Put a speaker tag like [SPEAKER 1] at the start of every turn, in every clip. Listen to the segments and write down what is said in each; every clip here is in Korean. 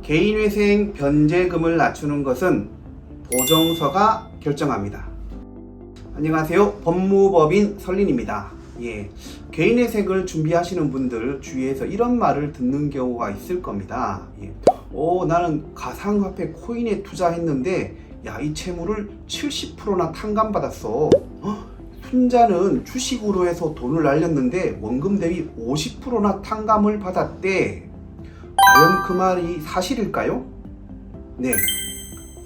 [SPEAKER 1] 개인회생 변제금을 낮추는 것은 보정서가 결정합니다. 안녕하세요. 법무법인 설린입니다. 개인회생을 준비하시는 분들 주위에서 이런 말을 듣는 경우가 있을 겁니다. 나는 가상화폐 코인에 투자했는데 이 채무를 70%나 탕감받았어. 순자는 주식으로 해서 돈을 날렸는데 원금 대비 50%나 탕감을 받았대. 과연 그 말이 사실일까요? 네,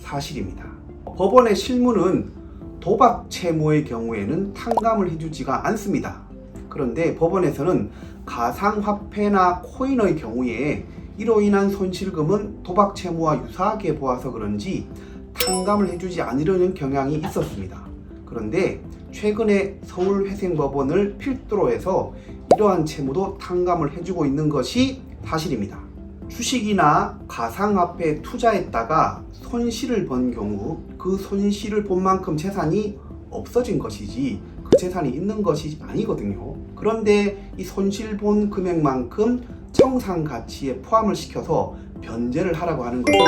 [SPEAKER 1] 사실입니다. 법원의 실무는 도박 채무의 경우에는 탕감을 해주지가 않습니다. 그런데 법원에서는 가상화폐나 코인의 경우에 이로 인한 손실금은 도박 채무와 유사하게 보아서 그런지 탕감을 해주지 않으려는 경향이 있었습니다. 그런데 최근에 서울회생법원을 필두로 해서 이러한 채무도 탕감을 해주고 있는 것이 사실입니다. 주식이나 가상화폐에 투자했다가 손실을 본 경우 그 손실을 본 만큼 재산이 없어진 것이지 그 재산이 있는 것이 아니거든요. 그런데 이 손실 본 금액만큼 청산가치에 포함을 시켜서 변제를 하라고 하는 것은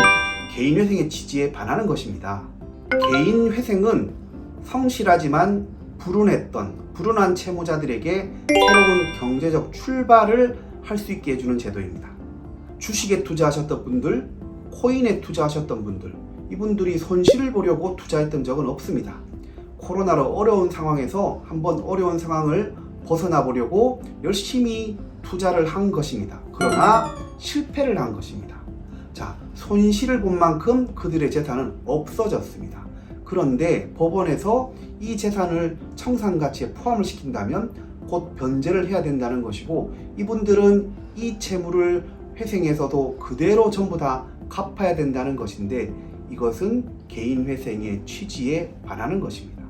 [SPEAKER 1] 개인회생의 취지에 반하는 것입니다. 개인회생은 성실하지만 불운한 채무자들에게 새로운 경제적 출발을 할 수 있게 해주는 제도입니다. 주식에 투자하셨던 분들, 코인에 투자하셨던 분들, 이분들이 손실을 보려고 투자했던 적은 없습니다. 코로나로 어려운 상황에서 한번 어려운 상황을 벗어나 보려고 열심히 투자를 한 것입니다. 그러나 실패를 한 것입니다. 손실을 본 만큼 그들의 재산은 없어졌습니다. 그런데 법원에서 이 재산을 청산가치에 포함을 시킨다면 곧 변제를 해야 된다는 것이고, 이분들은 이 채무를 회생에서도 그대로 전부 다 갚아야 된다는 것인데, 이것은 개인회생의 취지에 반하는 것입니다.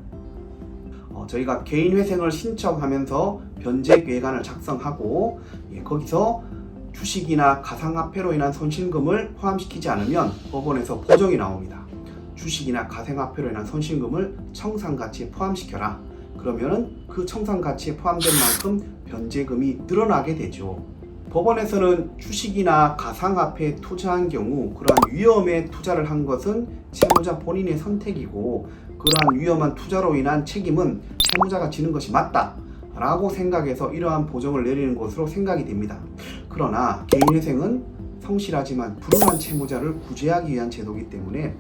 [SPEAKER 1] 저희가 개인회생을 신청하면서 변제계획안을 작성하고 거기서 주식이나 가상화폐로 인한 손실금을 포함시키지 않으면 법원에서 보정이 나옵니다. 주식이나 가상화폐로 인한 손실금을 청산가치에 포함시켜라. 그러면 그 청산가치에 포함된 만큼 변제금이 늘어나게 되죠. 법원에서는 주식이나 가상화폐에 투자한 경우 그러한 위험에 투자를 한 것은 채무자 본인의 선택이고, 그러한 위험한 투자로 인한 책임은 채무자가 지는 것이 맞다 라고 생각해서 이러한 보정을 내리는 것으로 생각이 됩니다. 그러나 개인회생은 성실하지만 불운한 채무자를 구제하기 위한 제도이기 때문에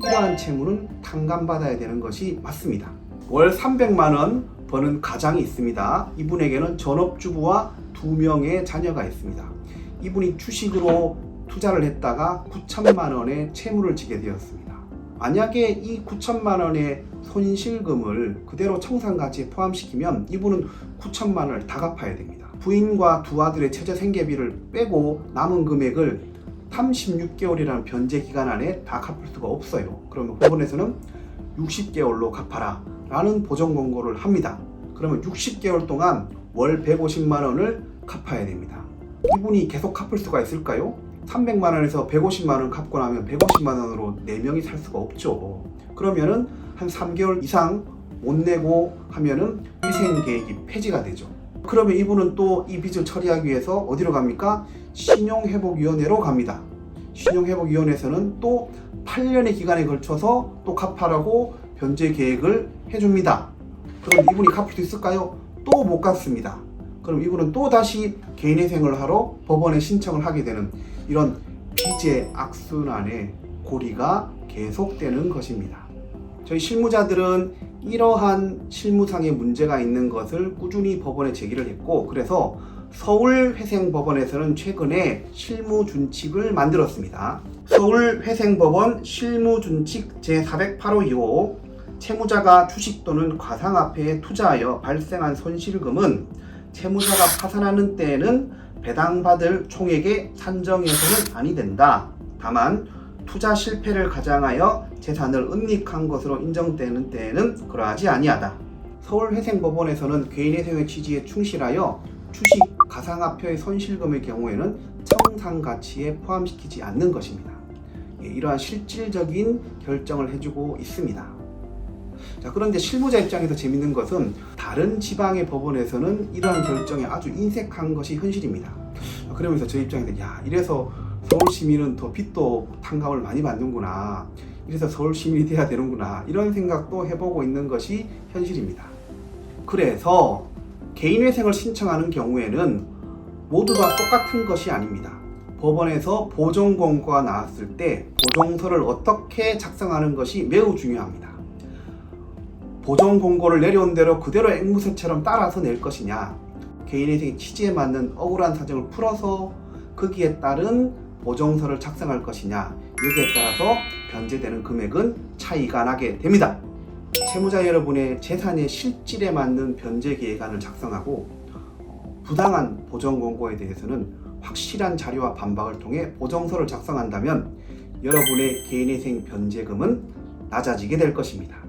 [SPEAKER 1] 이러한 채무는 탕감받아야 되는 것이 맞습니다. 월 300만원 버는 가장이 있습니다. 이분에게는 전업주부와 2명의 자녀가 있습니다. 이분이 주식으로 투자를 했다가 9천만원의 채무를 지게 되었습니다. 만약에 이 9천만원의 손실금을 그대로 청산가치에 포함시키면 이분은 9천만원을 다 갚아야 됩니다. 부인과 2 아들의 최저 생계비를 빼고 남은 금액을 36개월이라는 변제 기간 안에 다 갚을 수가 없어요. 그러면 법원에서는 60개월로 갚아라 라는 보정 권고를 합니다. 그러면 60개월 동안 월 150만원을 갚아야 됩니다. 이분이 계속 갚을 수가 있을까요? 300만원에서 150만원 갚고 나면 150만원으로 4명이 살 수가 없죠. 그러면은 한 3개월 이상 못 내고 하면은 회생계획이 폐지가 되죠. 그러면 이분은 또 이 빚을 처리하기 위해서 어디로 갑니까? 신용회복위원회로 갑니다. 신용회복위원회에서는 또 8년의 기간에 걸쳐서 또 갚아라고 변제 계획을 해줍니다. 그럼 이분이 갚을 수 있을까요? 또 못 갚습니다. 그럼 이분은 또 다시 개인회생을 하러 법원에 신청을 하게 되는 이런 빚의 악순환의 고리가 계속되는 것입니다. 저희 실무자들은 이러한 실무상의 문제가 있는 것을 꾸준히 법원에 제기를 했고, 그래서 서울회생법원에서는 최근에 실무준칙을 만들었습니다. 서울회생법원 실무준칙 제408호 2호 채무자가 주식 또는 가상화폐에 투자하여 발생한 손실금은 채무자가 파산하는 때에는 배당받을 총액에 산정해서는 아니 된다. 다만 투자 실패를 가장하여 재산을 은닉한 것으로 인정되는 때에는 그러하지 아니하다. 서울회생법원에서는 개인회생의 취지에 충실하여 주식, 가상화폐의 손실금의 경우에는 청산가치에 포함시키지 않는 것입니다. 이러한 실질적인 결정을 해주고 있습니다. 그런데 실무자 입장에서 재밌는 것은 다른 지방의 법원에서는 이러한 결정에 아주 인색한 것이 현실입니다. 그러면서 저희 입장에서 이래서 서울 시민은 더 빚도 탕감을 많이 받는구나, 이래서 서울 시민이 돼야 되는구나, 이런 생각도 해보고 있는 것이 현실입니다. 그래서 개인회생을 신청하는 경우에는 모두가 똑같은 것이 아닙니다. 법원에서 보정공고가 나왔을 때 보정서를 어떻게 작성하는 것이 매우 중요합니다. 보정공고를 내려온 대로 그대로 앵무새처럼 따라서 낼 것이냐, 개인회생 취지에 맞는 억울한 사정을 풀어서 거기에 따른 보정서를 작성할 것이냐, 여기에 따라서 변제되는 금액은 차이가 나게 됩니다. 채무자 여러분의 재산의 실질에 맞는 변제 계획안을 작성하고 부당한 보정공고에 대해서는 확실한 자료와 반박을 통해 보정서를 작성한다면 여러분의 개인회생 변제금은 낮아지게 될 것입니다.